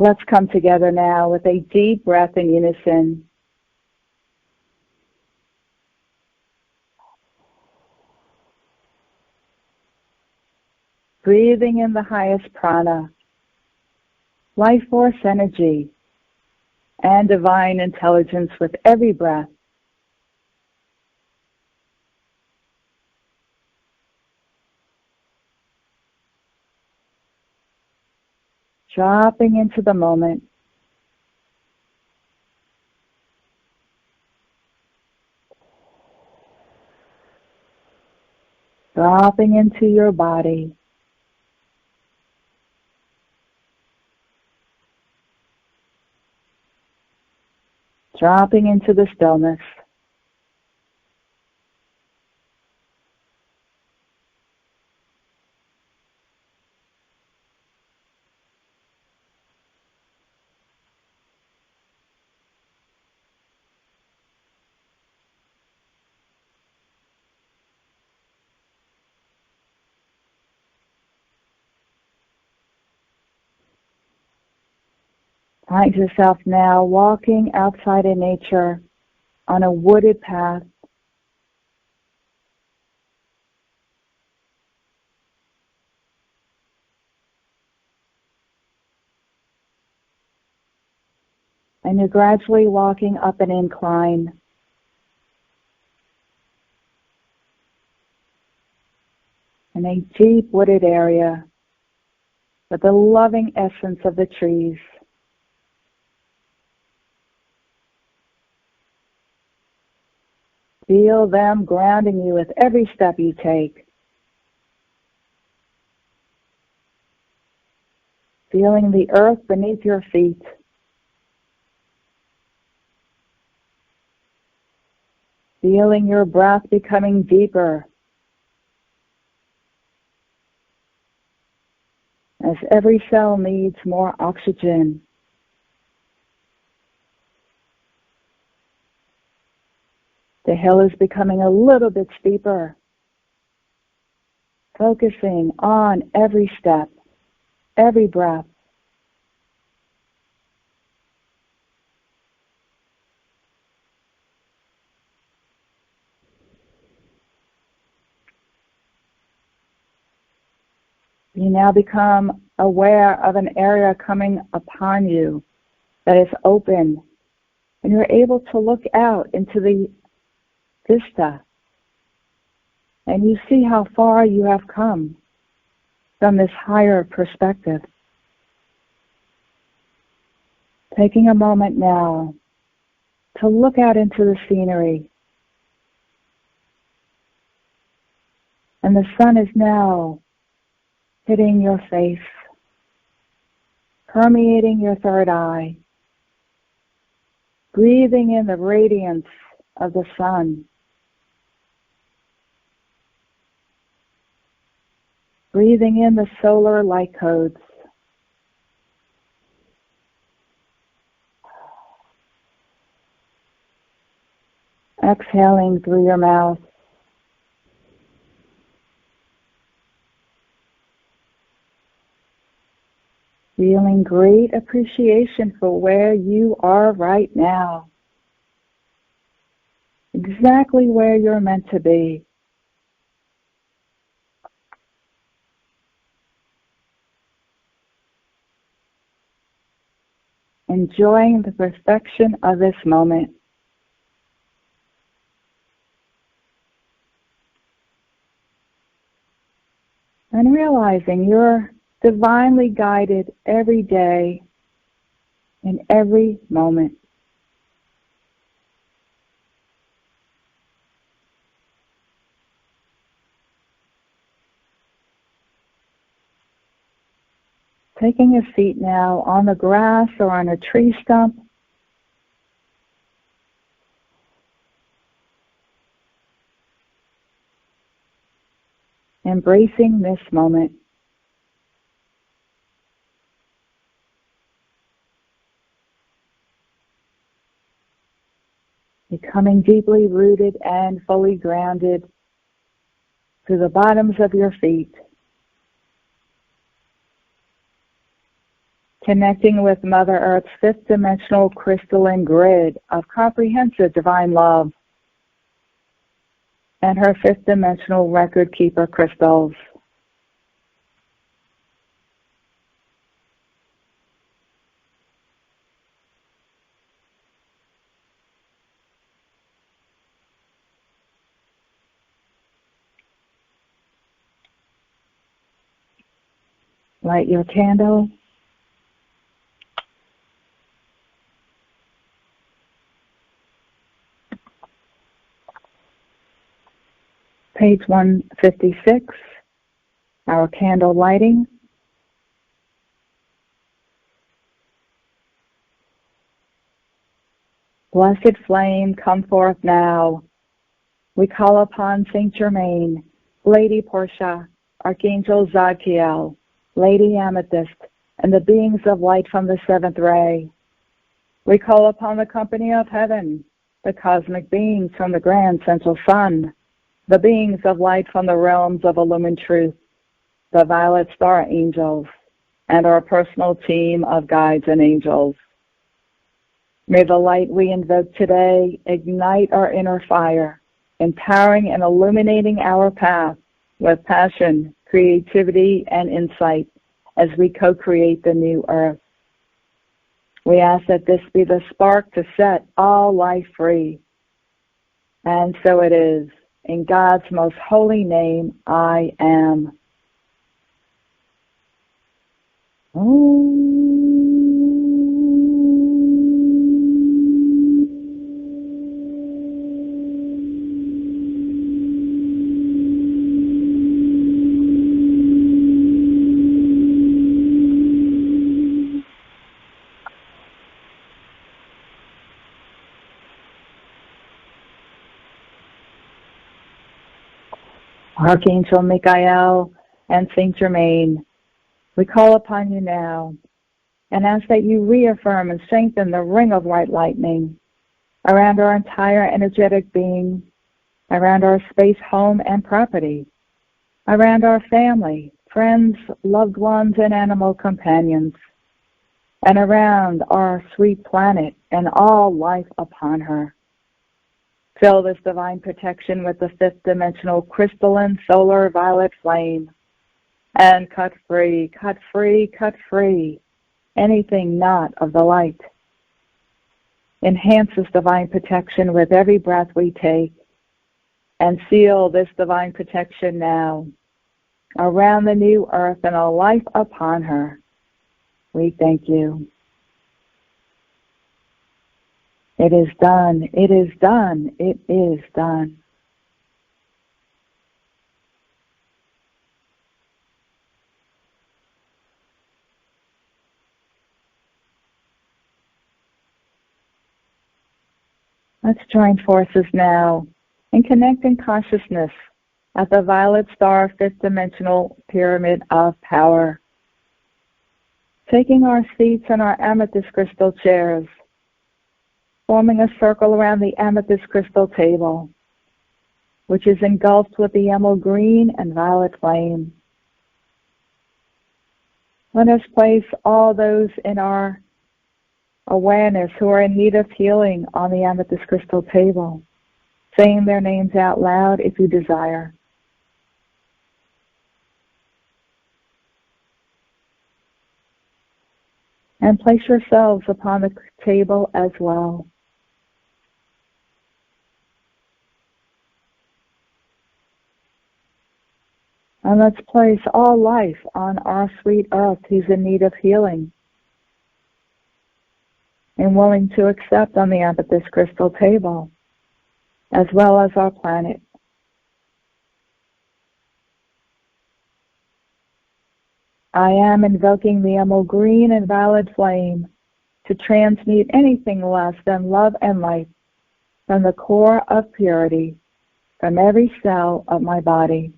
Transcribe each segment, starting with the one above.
Let's come together now with a deep breath in unison. Breathing in the highest prana, life force energy, and divine intelligence with every breath. Dropping into the moment. Dropping into your body. Dropping into the stillness. Find yourself now walking outside in nature on a wooded path. And you're gradually walking up an incline. In a deep wooded area with the loving essence of the trees. Feel them grounding you with every step you take. Feeling the earth beneath your feet. Feeling your breath becoming deeper as every cell needs more oxygen. The hill is becoming a little bit steeper, focusing on every step, every breath. You now become aware of an area coming upon you that is open, and you're able to look out into the vista, and you see how far you have come from this higher perspective. Taking a moment now to look out into the scenery. And the sun is now hitting your face, permeating your third eye, breathing in the radiance of the sun. Breathing in the solar light codes. Exhaling through your mouth. Feeling great appreciation for where you are right now. Exactly where you're meant to be. Enjoying the perfection of this moment. And realizing you're divinely guided every day, in every moment. Taking a seat now on the grass or on a tree stump. Embracing this moment. Becoming deeply rooted and fully grounded to the bottoms of your feet. connecting with Mother Earth's fifth dimensional crystalline grid of comprehensive divine love and her fifth dimensional record keeper crystals. Light your candle. Page 156, our candle lighting. Blessed flame, come forth now. We call upon Saint Germain, Lady Portia, Archangel Zadkiel, Lady Amethyst, and the beings of light from the seventh ray. We call upon the company of heaven, the cosmic beings from the grand central sun, the beings of light from the realms of illumined truth, the violet star angels, and our personal team of guides and angels. May the light we invoke today ignite our inner fire, empowering and illuminating our path with passion, creativity, and insight as we co-create the new earth. We ask that this be the spark to set all life free. And so it is. In God's most holy name, I am. Archangel Michael and Saint Germain, we call upon you now and ask that you reaffirm and strengthen the ring of white lightning around our entire energetic being, around our space, home, and property, around our family, friends, loved ones, and animal companions, and around our sweet planet and all life upon her. Fill this divine protection with the fifth dimensional crystalline solar violet flame and cut free, cut free, cut free anything not of the light. Enhance this divine protection with every breath we take and seal this divine protection now around the new earth and a life upon her. We thank you. It is done, it is done, it is done. Let's join forces now and connect in consciousness at the violet star fifth dimensional pyramid of power. Taking our seats in our amethyst crystal chairs, forming a circle around the amethyst crystal table, which is engulfed with the emerald green and violet flame. Let us place all those in our awareness who are in need of healing on the amethyst crystal table, saying their names out loud if you desire. And place yourselves upon the table as well. And let's place all life on our sweet earth who's in need of healing and willing to accept on the amethyst crystal table, as well as our planet. I am invoking the emerald green and violet flame to transmute anything less than love and light from the core of purity, from every cell of my body.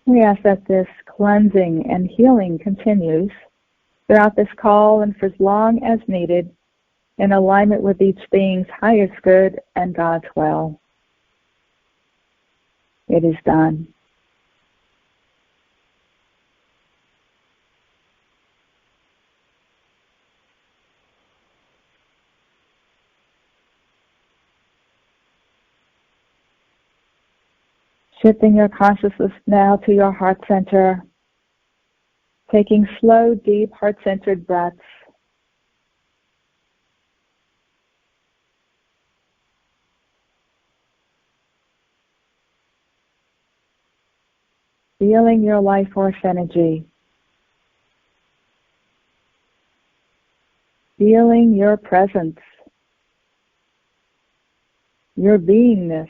We ask that this cleansing and healing continues throughout this call and for as long as needed in alignment with each being's highest good and God's will. It is done. Shifting your consciousness now to your heart center, taking slow, deep, heart-centered breaths. Feeling your life force energy. Feeling your presence, your beingness.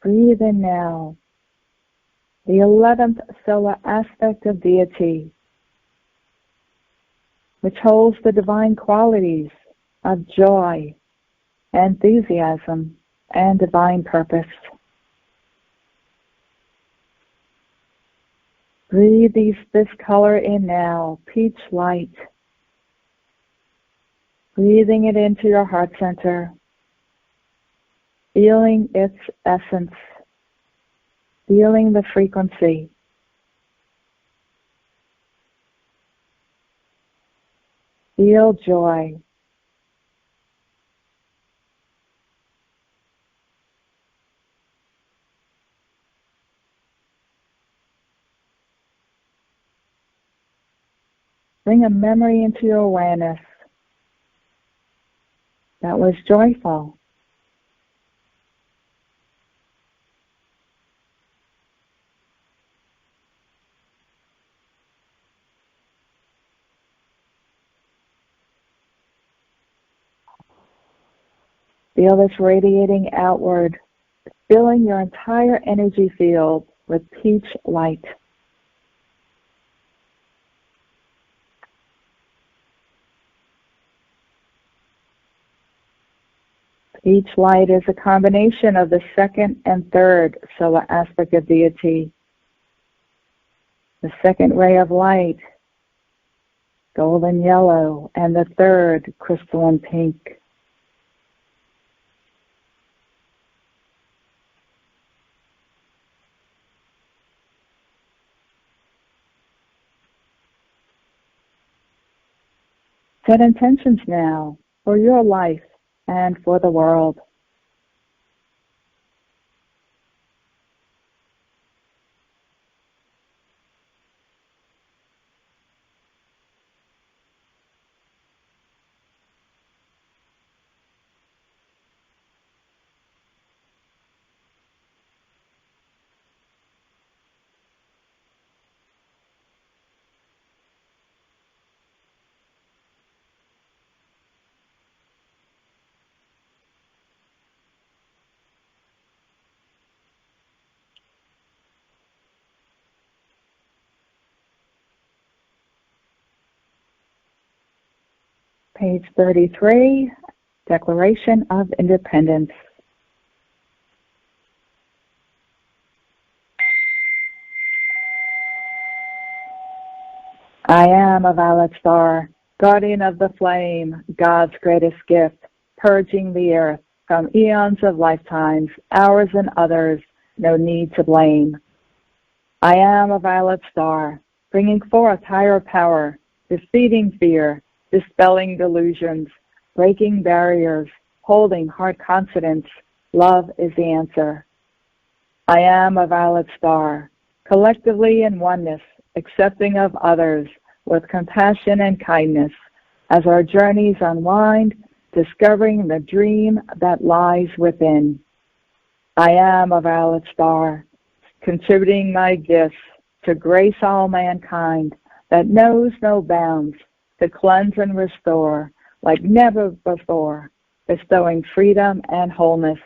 Breathe in now, the 11th solar aspect of deity, which holds the divine qualities of joy, enthusiasm, and divine purpose. Breathe this color in now, peach light. Breathing it into your heart center, feeling its essence, feeling the frequency. Feel joy. Bring a memory into your awareness that was joyful. Feel this radiating outward, filling your entire energy field with peach light. Peach light is a combination of the second and third solar aspect of deity. The second ray of light, golden yellow, and the third, crystalline pink. Set intentions now for your life and for the world. Page 33, Declaration of Independence. I am a violet star, guardian of the flame, God's greatest gift, purging the earth from eons of lifetimes, ours and others, no need to blame. I am a violet star, bringing forth higher power, defeating fear, dispelling delusions, breaking barriers, holding heart confidence. Love is the answer. I am a violet star, collectively in oneness, accepting of others with compassion and kindness as our journeys unwind, discovering the dream that lies within. I am a violet star, contributing my gifts to grace all mankind that knows no bounds, to cleanse and restore like never before, bestowing freedom and wholeness.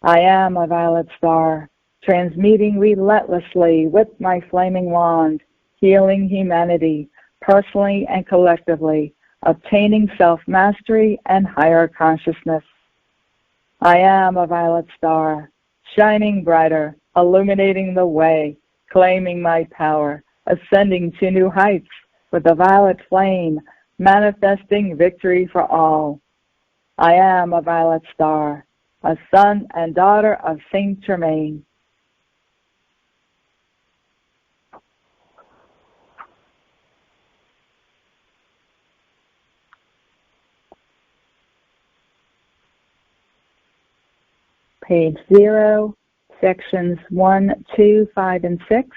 I am a violet star, transmuting relentlessly with my flaming wand, healing humanity, personally and collectively, obtaining self-mastery and higher consciousness. I am a violet star, shining brighter, illuminating the way, claiming my power, ascending to new heights with a violet flame, manifesting victory for all. I am a violet star, a son and daughter of Saint Germain. Page 0, sections 1, 2, 5, and 6.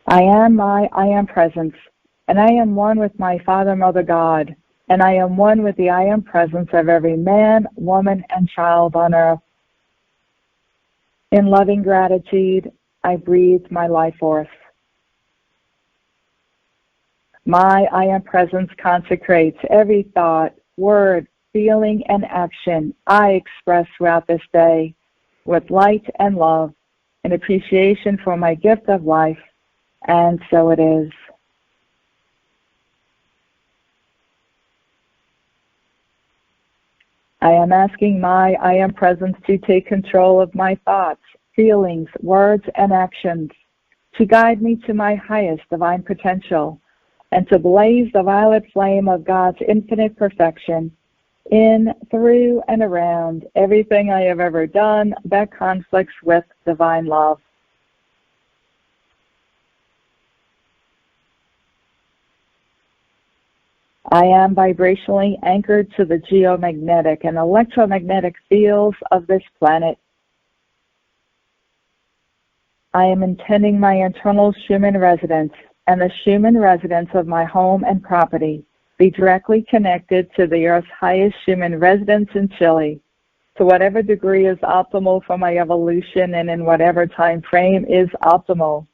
I am presence, and I am one with my Father, Mother, God, and I am one with the I am presence of every man, woman, and child on earth. In loving gratitude, I breathe my life force. My I am presence consecrates every thought, word, feeling, and action I express throughout this day with light and love and appreciation for my gift of life, and so it is. I am asking my I am presence to take control of my thoughts, feelings, words, and actions, to guide me to my highest divine potential, and to blaze the violet flame of God's infinite perfection in, through, and around everything I have ever done that conflicts with divine love. I am vibrationally anchored to the geomagnetic and electromagnetic fields of this planet. I am intending my internal Schumann resonance and the Schumann resonance of my home and property be directly connected to the Earth's highest Schumann resonance in Chile, to whatever degree is optimal for my evolution and in whatever time frame is optimal.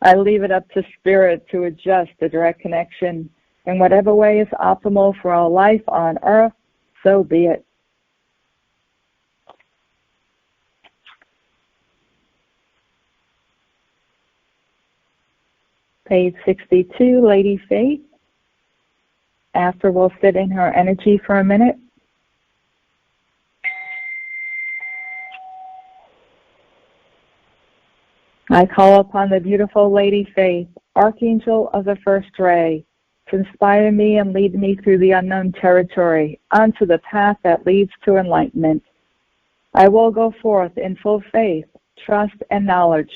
I leave it up to Spirit to adjust the direct connection in whatever way is optimal for our life on Earth, so be it. Page 62, Lady Faith. After we'll sit in her energy for a minute. I call upon the beautiful Lady Faith, Archangel of the First Ray, to inspire me and lead me through the unknown territory onto the path that leads to enlightenment. I will go forth in full faith, trust, and knowledge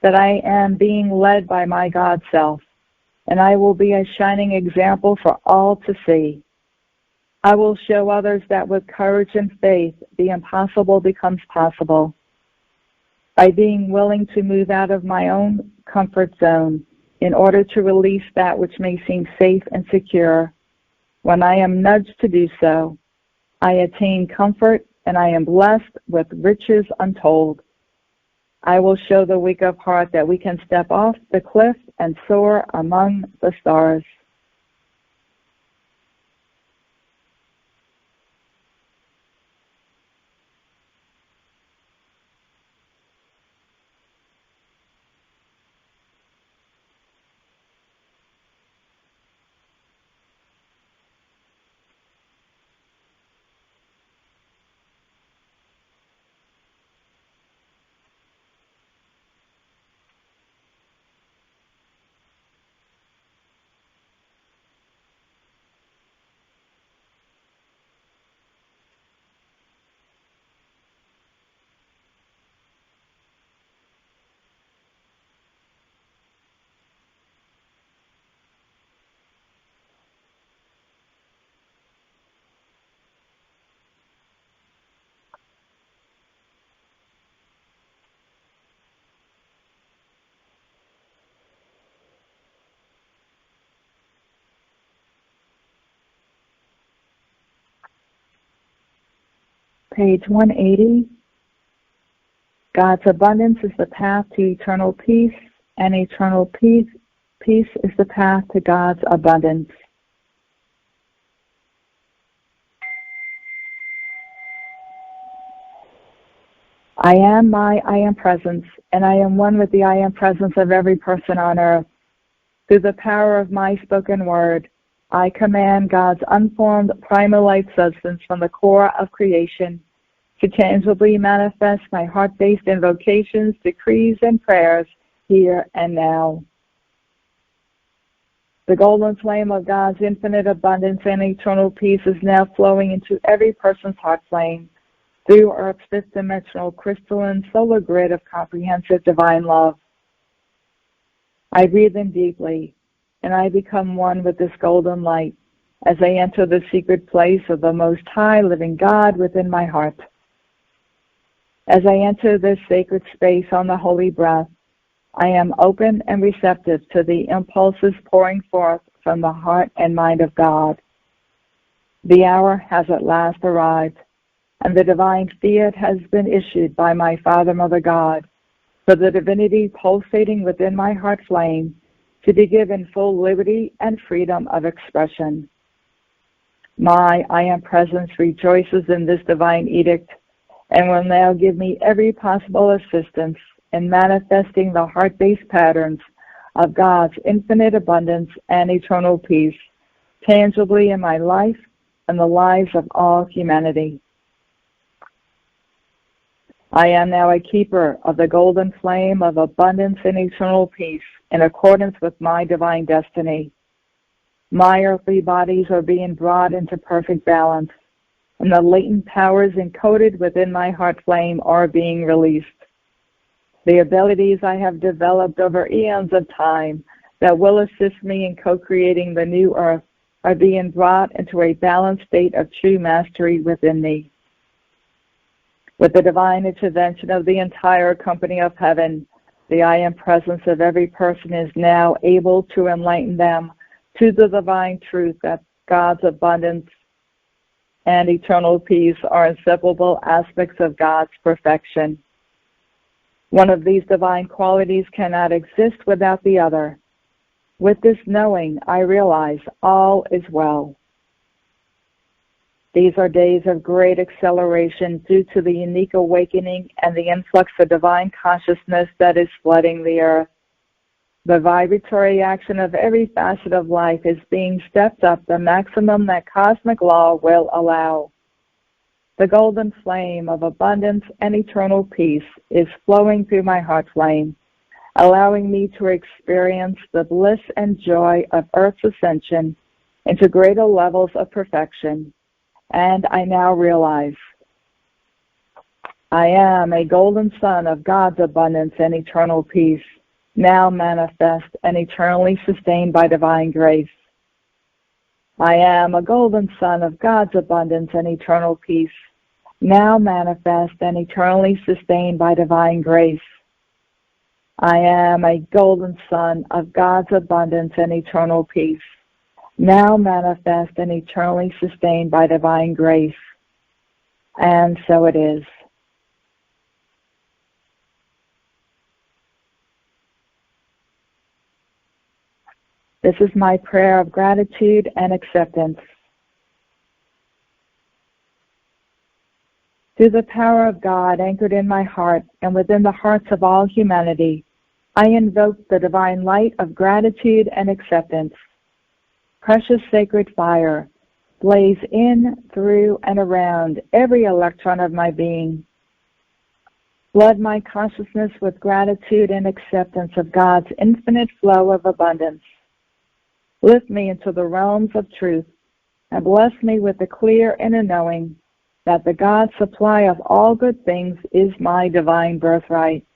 that I am being led by my God self, and I will be a shining example for all to see. I will show others that with courage and faith, the impossible becomes possible. By being willing to move out of my own comfort zone in order to release that which may seem safe and secure, when I am nudged to do so, I attain comfort and I am blessed with riches untold. I will show the weak of heart that we can step off the cliff and soar among the stars. Page 180. God's abundance is the path to eternal peace, and eternal peace is the path to God's abundance. I am my I am presence, and I am one with the I am presence of every person on earth. Through the power of my spoken word, I command God's unformed primal light substance from the core of creation to tangibly manifest my heart-based invocations, decrees, and prayers here and now. The golden flame of God's infinite abundance and eternal peace is now flowing into every person's heart flame through Earth's fifth-dimensional crystalline solar grid of comprehensive divine love. I breathe in deeply, and I become one with this golden light as I enter the secret place of the Most High living God within my heart. As I enter this sacred space on the holy breath, I am open and receptive to the impulses pouring forth from the heart and mind of God. The hour has at last arrived, and the divine fiat has been issued by my Father, Mother God, for the divinity pulsating within my heart flame to be given full liberty and freedom of expression. My I am presence rejoices in this divine edict and will now give me every possible assistance in manifesting the heart-based patterns of God's infinite abundance and eternal peace tangibly in my life and the lives of all humanity. I am now a keeper of the golden flame of abundance and eternal peace in accordance with my divine destiny. My earthly bodies are being brought into perfect balance, and the latent powers encoded within my heart flame are being released. The abilities I have developed over eons of time that will assist me in co-creating the new earth are being brought into a balanced state of true mastery within me. With the divine intervention of the entire company of heaven, the I am presence of every person is now able to enlighten them to the divine truth that God's abundance and eternal peace are inseparable aspects of God's perfection. One of these divine qualities cannot exist without the other. With this knowing, I realize all is well. These are days of great acceleration due to the unique awakening and the influx of divine consciousness that is flooding the earth. The vibratory action of every facet of life is being stepped up the maximum that cosmic law will allow. The golden flame of abundance and eternal peace is flowing through my heart flame, allowing me to experience the bliss and joy of Earth's ascension into greater levels of perfection. And I now realize I am a golden son of God's abundance and eternal peace, now manifest and eternally sustained by divine grace. I am a golden son of God's abundance and eternal peace, now manifest and eternally sustained by divine grace. I am a golden son of God's abundance and eternal peace, now manifest and eternally sustained by divine grace. And so it is. This is my prayer of gratitude and acceptance. Through the power of God anchored in my heart and within the hearts of all humanity, I invoke the divine light of gratitude and acceptance. Precious sacred fire, blaze in, through, and around every electron of my being. Flood my consciousness with gratitude and acceptance of God's infinite flow of abundance. Lift me into the realms of truth and bless me with the clear inner knowing that the God supply of all good things is my divine birthright.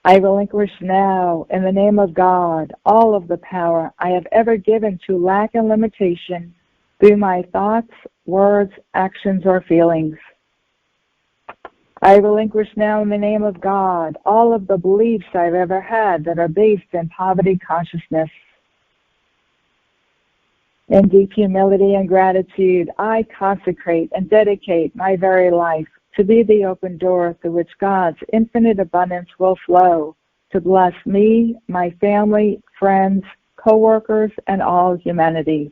I relinquish now, in the name of God, all of the power I have ever given to lack and limitation through my thoughts, words, actions, or feelings. I relinquish now, in the name of God, all of the beliefs I've ever had that are based in poverty consciousness. In deep humility and gratitude, I consecrate and dedicate my very life to be the open door through which God's infinite abundance will flow to bless me, my family, friends, co-workers, and all humanity.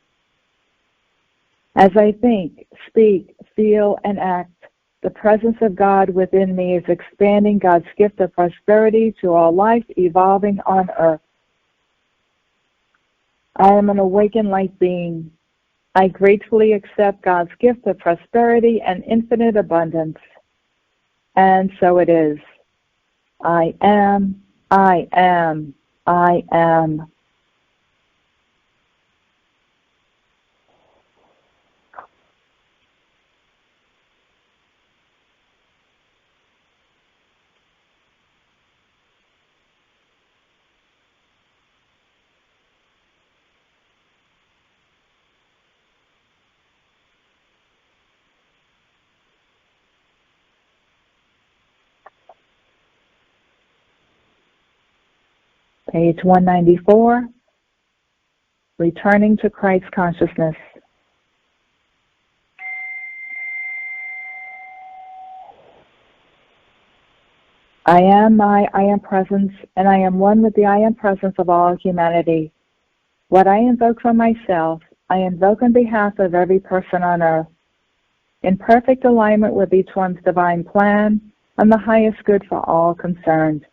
As I think, speak, feel, and act, The presence of God within me is expanding God's gift of prosperity to all life evolving on earth. I am an awakened light being. I gratefully accept God's gift of prosperity and infinite abundance. And so it is. I am, I am, I am. Page 194, Returning to Christ Consciousness. I am my I am presence, and I am one with the I am presence of all humanity. What I invoke for myself, I invoke on behalf of every person on earth, in perfect alignment with each one's divine plan and the highest good for all concerned.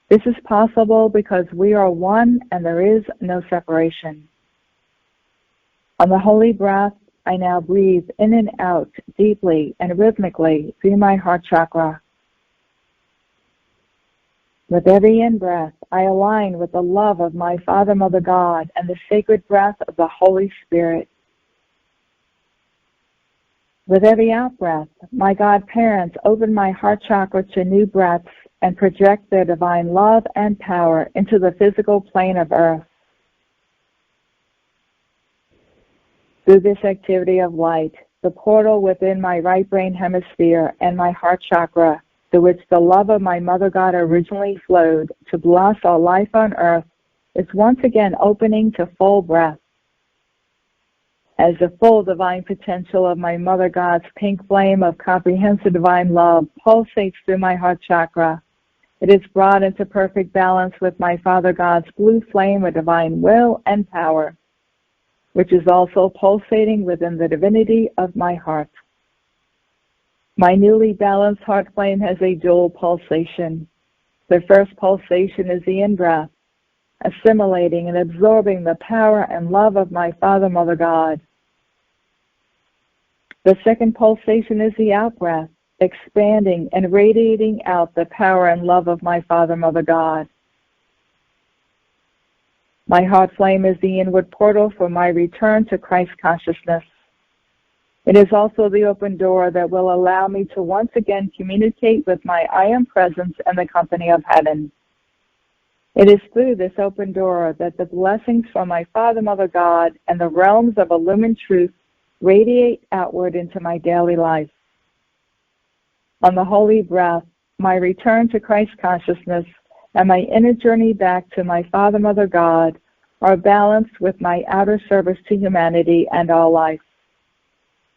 This is possible because we are one and there is no separation. On the holy breath, I now breathe in and out deeply and rhythmically through my heart chakra. With every in-breath, I align with the love of my Father, Mother, God, and the sacred breath of the Holy Spirit. With every out-breath, my God parents open my heart chakra to new breaths and project their divine love and power into the physical plane of earth. Through this activity of light, the portal within my right brain hemisphere and my heart chakra, through which the love of my Mother God originally flowed to bless all life on earth, is once again opening to full breath. As the full divine potential of my Mother God's pink flame of comprehensive divine love pulsates through my heart chakra, it is brought into perfect balance with my Father God's blue flame of divine will and power, which is also pulsating within the divinity of my heart. My newly balanced heart flame has a dual pulsation. The first pulsation is the in-breath, assimilating and absorbing the power and love of my Father, Mother God. The second pulsation is the out-breath, expanding and radiating out the power and love of my Father, Mother God. My heart flame is the inward portal for my return to Christ consciousness. It is also the open door that will allow me to once again communicate with my I am presence and the company of heaven. It is through this open door that the blessings from my Father, Mother God, and the realms of illumined truth radiate outward into my daily life. On the holy breath, my return to Christ consciousness and my inner journey back to my Father, Mother God are balanced with my outer service to humanity and all life.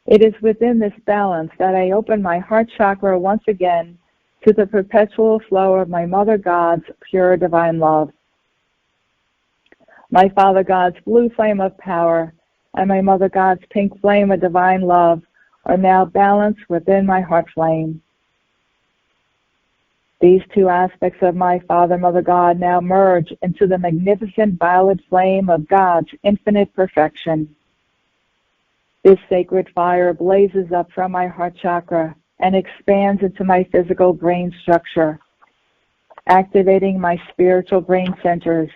It is within this balance that I open my heart chakra once again to the perpetual flow of my Mother God's pure divine love. My Father God's blue flame of power and my Mother God's pink flame of divine love are now balanced within my heart flame. These two aspects of my Father, Mother God now merge into the magnificent violet flame of God's infinite perfection. This sacred fire blazes up from my heart chakra and expands into my physical brain structure, activating my spiritual brain centers,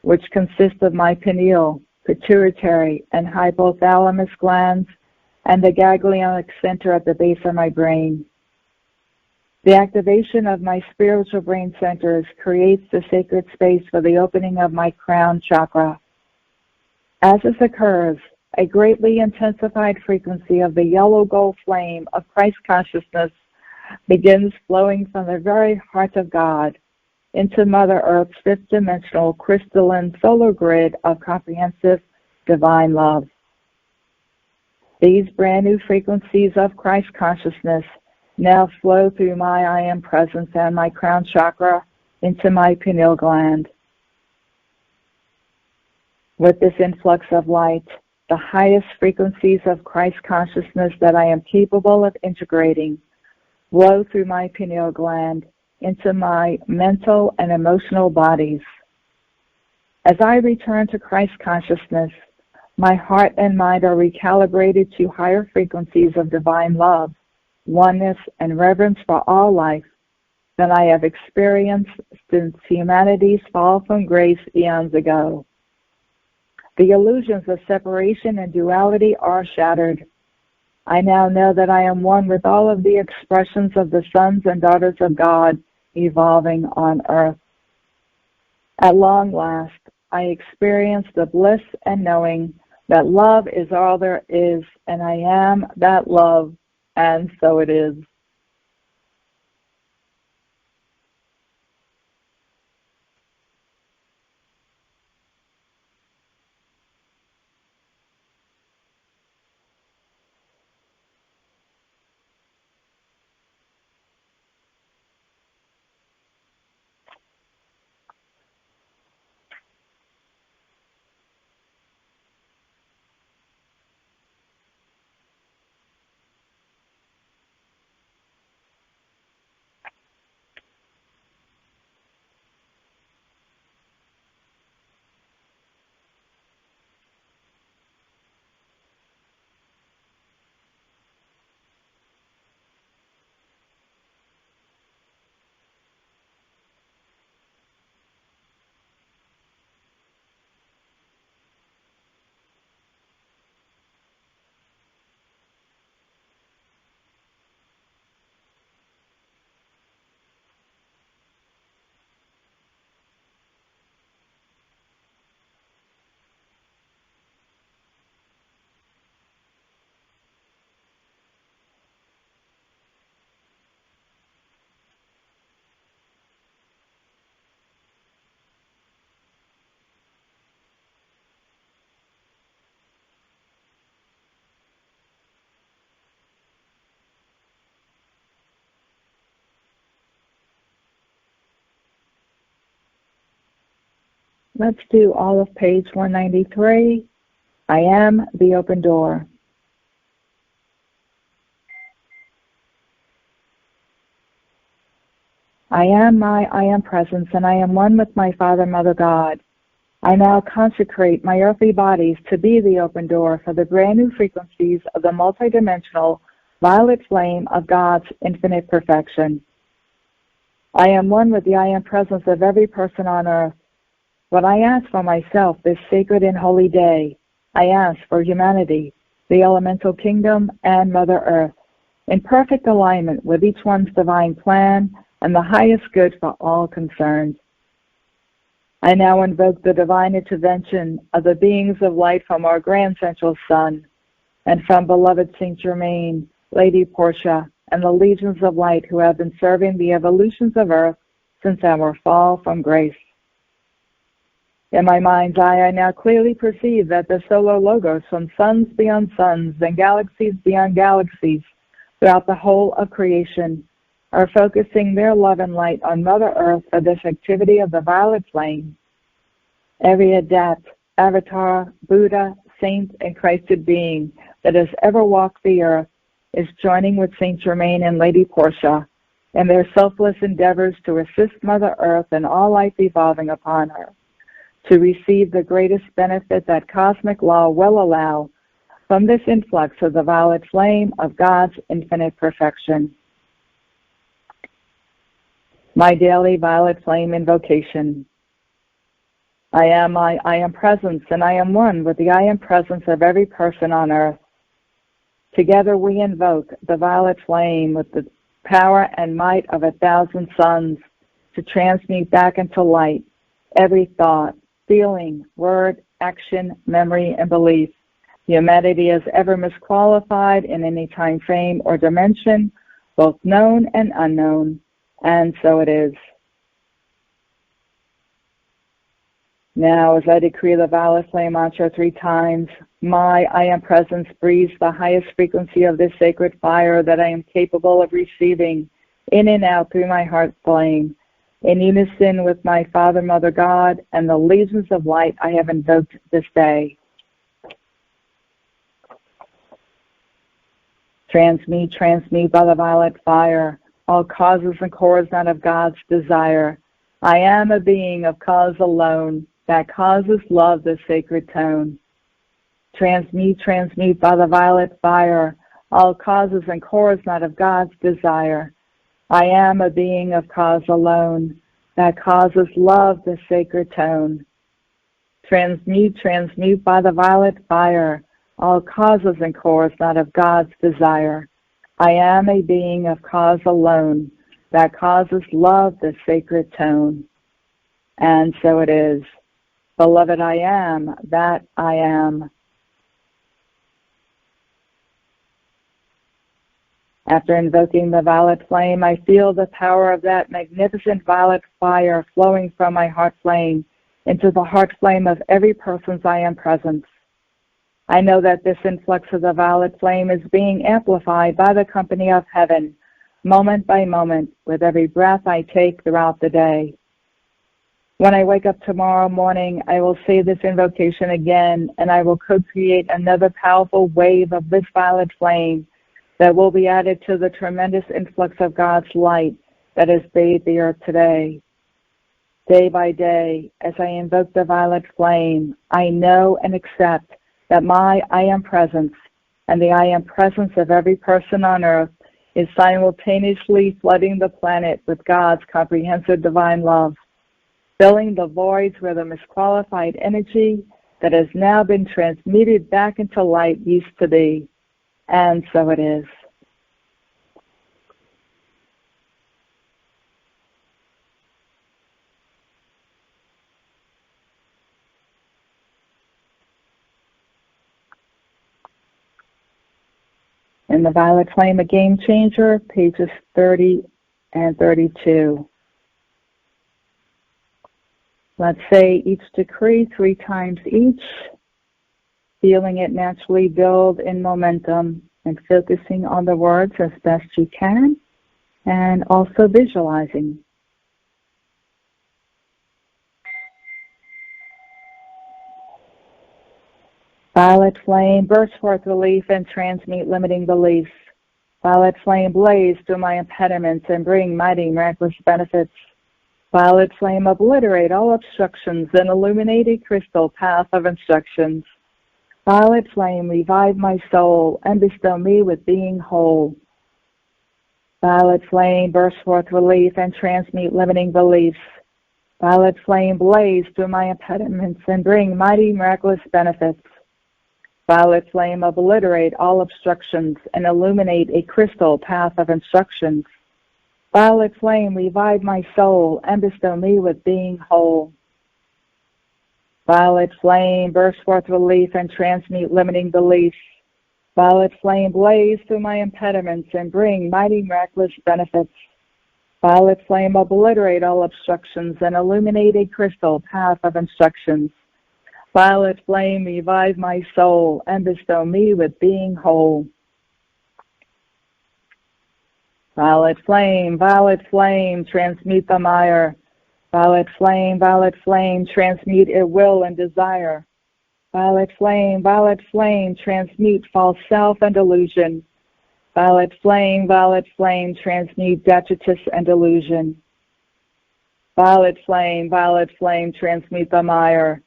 which consist of my pineal, pituitary, and hypothalamus glands, and the ganglionic center at the base of my brain. The activation of my spiritual brain centers creates the sacred space for the opening of my crown chakra. As this occurs, a greatly intensified frequency of the yellow gold flame of Christ consciousness begins flowing from the very heart of God into Mother Earth's fifth-dimensional crystalline solar grid of comprehensive divine love. These brand new frequencies of Christ consciousness now flow through my I am presence and my crown chakra into my pineal gland. With this influx of light, the highest frequencies of Christ consciousness that I am capable of integrating flow through my pineal gland into my mental and emotional bodies. As I return to Christ consciousness, my heart and mind are recalibrated to higher frequencies of divine love, oneness, and reverence for all life than I have experienced since humanity's fall from grace eons ago. The illusions of separation and duality are shattered. I now know that I am one with all of the expressions of the sons and daughters of God evolving on earth. At long last, I experience the bliss and knowing that love is all there is, and I am that love, and so it is. Let's do all of page 193. I am the open door. I am my I am presence, and I am one with my Father, Mother, God. I now consecrate my earthly bodies to be the open door for the brand new frequencies of the multidimensional violet flame of God's infinite perfection. I am one with the I am presence of every person on earth. What I ask for myself this sacred and holy day, I ask for humanity, the elemental kingdom, and Mother Earth, in perfect alignment with each one's divine plan and the highest good for all concerned. I now invoke the divine intervention of the beings of light from our Grand Central Sun and from beloved Saint Germain, Lady Portia, and the legions of light who have been serving the evolutions of Earth since our fall from grace. In my mind's eye, I now clearly perceive that the solar logos from suns beyond suns and galaxies beyond galaxies throughout the whole of creation are focusing their love and light on Mother Earth for this activity of the violet flame. Every adept, avatar, Buddha, saint, and Christed being that has ever walked the earth is joining with Saint Germain and Lady Portia in their selfless endeavors to assist Mother Earth and all life evolving upon her, to receive the greatest benefit that cosmic law will allow from this influx of the violet flame of God's infinite perfection. My daily violet flame invocation. I am my I am presence, and I am one with the I am presence of every person on earth. Together we invoke the violet flame with the power and might of 1,000 suns to transmute back into light every thought, feeling, word, action, memory, and belief humanity has ever misqualified in any time frame or dimension, both known and unknown, and so it is. Now, as I decree the violet flame mantra 3 times, my I am presence breathes the highest frequency of this sacred fire that I am capable of receiving in and out through my heart flame, in unison with my Father, Mother, God, and the legions of light I have invoked this day. Transmute by the violet fire all causes and cores not of God's desire. I am a being of cause alone that causes love the sacred tone. Transmute by the violet fire all causes and cores not of God's desire. I am a being of cause alone that causes love the sacred tone. Transmute by the violet fire all causes and cores not of God's desire. I am a being of cause alone that causes love the sacred tone. And so it is. Beloved, I am that I am. After invoking the violet flame, I feel the power of that magnificent violet fire flowing from my heart flame into the heart flame of every person's I am presence. I know that this influx of the violet flame is being amplified by the company of heaven, moment by moment, with every breath I take throughout the day. When I wake up tomorrow morning, I will say this invocation again, and I will co-create another powerful wave of this violet flame that will be added to the tremendous influx of God's light that has bathed the earth today. Day by day, as I invoke the violet flame, I know and accept that my I am presence and the I am presence of every person on earth is simultaneously flooding the planet with God's comprehensive divine love, filling the voids where the misqualified energy that has now been transmuted back into light used to be. And so it is. In the Violet Flame, a Game Changer, pages 30 and 32. Let's say each decree 3 times each, feeling it naturally build in momentum and focusing on the words as best you can, and also visualizing. Violet flame, burst forth relief and transmute limiting beliefs. Violet flame, blaze through my impediments and bring mighty miraculous benefits. Violet flame, obliterate all obstructions and illuminate a crystal path of instructions. Violet flame, revive my soul and bestow me with being whole. Violet flame, burst forth relief and transmute limiting beliefs. Violet flame, blaze through my impediments and bring mighty miraculous benefits. Violet flame, obliterate all obstructions and illuminate a crystal path of instructions. Violet flame, revive my soul and bestow me with being whole. Violet flame, burst forth relief and transmute limiting beliefs. Violet flame, blaze through my impediments and bring mighty miraculous benefits. Violet flame, obliterate all obstructions and illuminate a crystal path of instructions. Violet flame, revive my soul and bestow me with being whole. Violet flame, transmute the mire. Violet flame, transmute ill will and desire. Violet flame, transmute false self and delusion. Violet flame, transmute detritus and delusion. Violet flame, transmute the mire.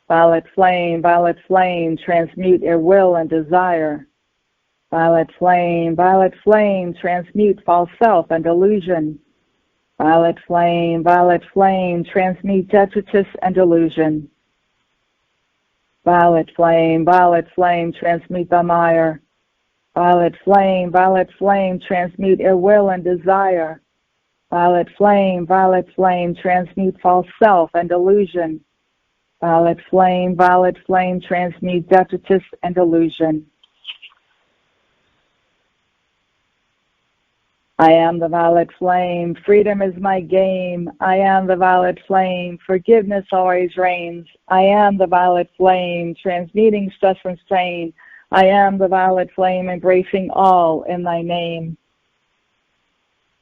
Violet flame, transmute ill will and desire. Violet flame, transmute false self and delusion. Violet flame, transmute detritus and delusion. Violet flame, transmute the mire. Violet flame, transmute ill will and desire. Violet flame, transmute false self and delusion. Violet flame, transmute detritus and delusion. I am the violet flame, freedom is my game. I am the violet flame, forgiveness always reigns. I am the violet flame, transmuting stress and strain. I am the violet flame, embracing all in thy name.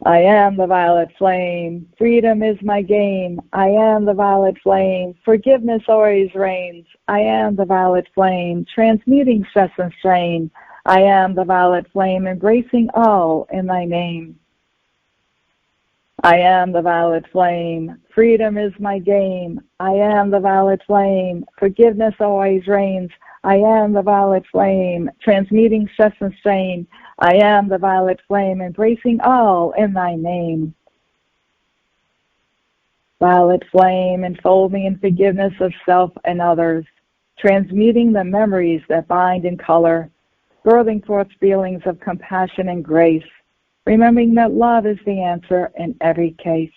I am the violet flame, freedom is my game. I am the violet flame, forgiveness always reigns. I am the violet flame, transmuting stress and strain. I am the violet flame, embracing all in thy name. I am the violet flame, freedom is my game. I am the violet flame, forgiveness always reigns. I am the violet flame, transmuting stress and strain. I am the violet flame, embracing all in thy name. Violet flame, enfold me in forgiveness of self and others, transmuting the memories that bind in color, birthing forth feelings of compassion and grace, remembering that love is the answer in every case.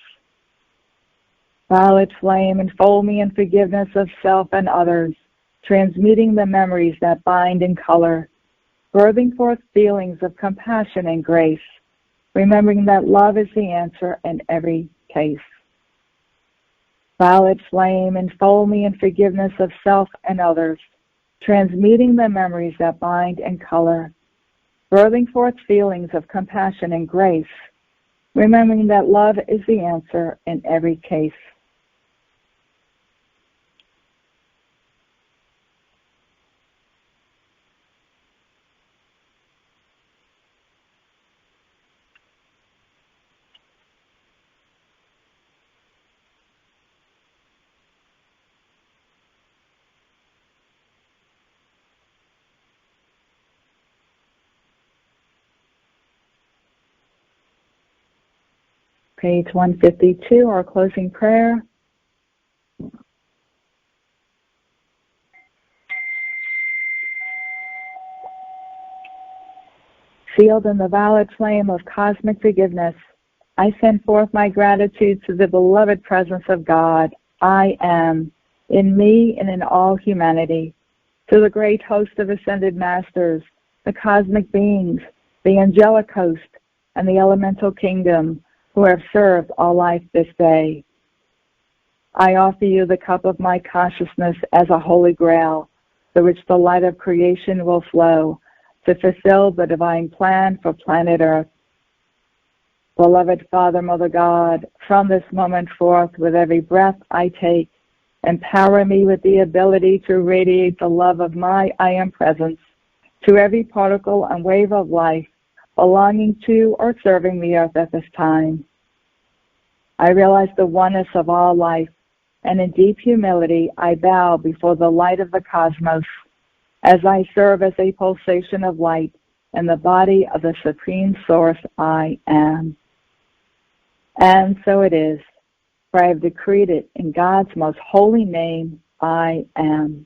Violet flame, enfold me in forgiveness of self and others, transmuting the memories that bind in color, birthing forth feelings of compassion and grace, remembering that love is the answer in every case. Violet flame, enfold me in forgiveness of self and others, transmuting the memories that bind in color, birthing forth feelings of compassion and grace, remembering that love is the answer in every case. Page 152, our closing prayer. Sealed in the violet flame of cosmic forgiveness, I send forth my gratitude to the beloved presence of God, I am, in me and in all humanity, to the great host of ascended masters, the cosmic beings, the angelic host, and the elemental kingdom, who have served all life this day. I offer you the cup of my consciousness as a holy grail, through which the light of creation will flow to fulfill the divine plan for planet Earth. Beloved Father, Mother God, from this moment forth, with every breath I take, empower me with the ability to radiate the love of my I Am presence to every particle and wave of life belonging to or serving the earth at this time. I realize the oneness of all life, and in deep humility I bow before the light of the cosmos as I serve as a pulsation of light in the body of the Supreme Source I am. And so it is, for I have decreed it in God's most holy name, I am.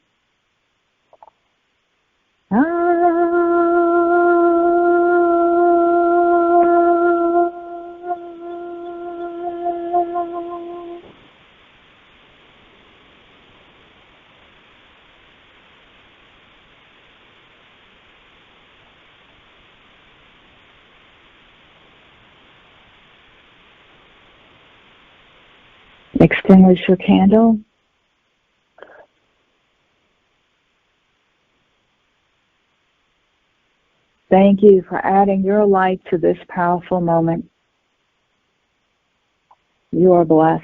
Extinguish your candle. Thank you for adding your light to this powerful moment. You are blessed.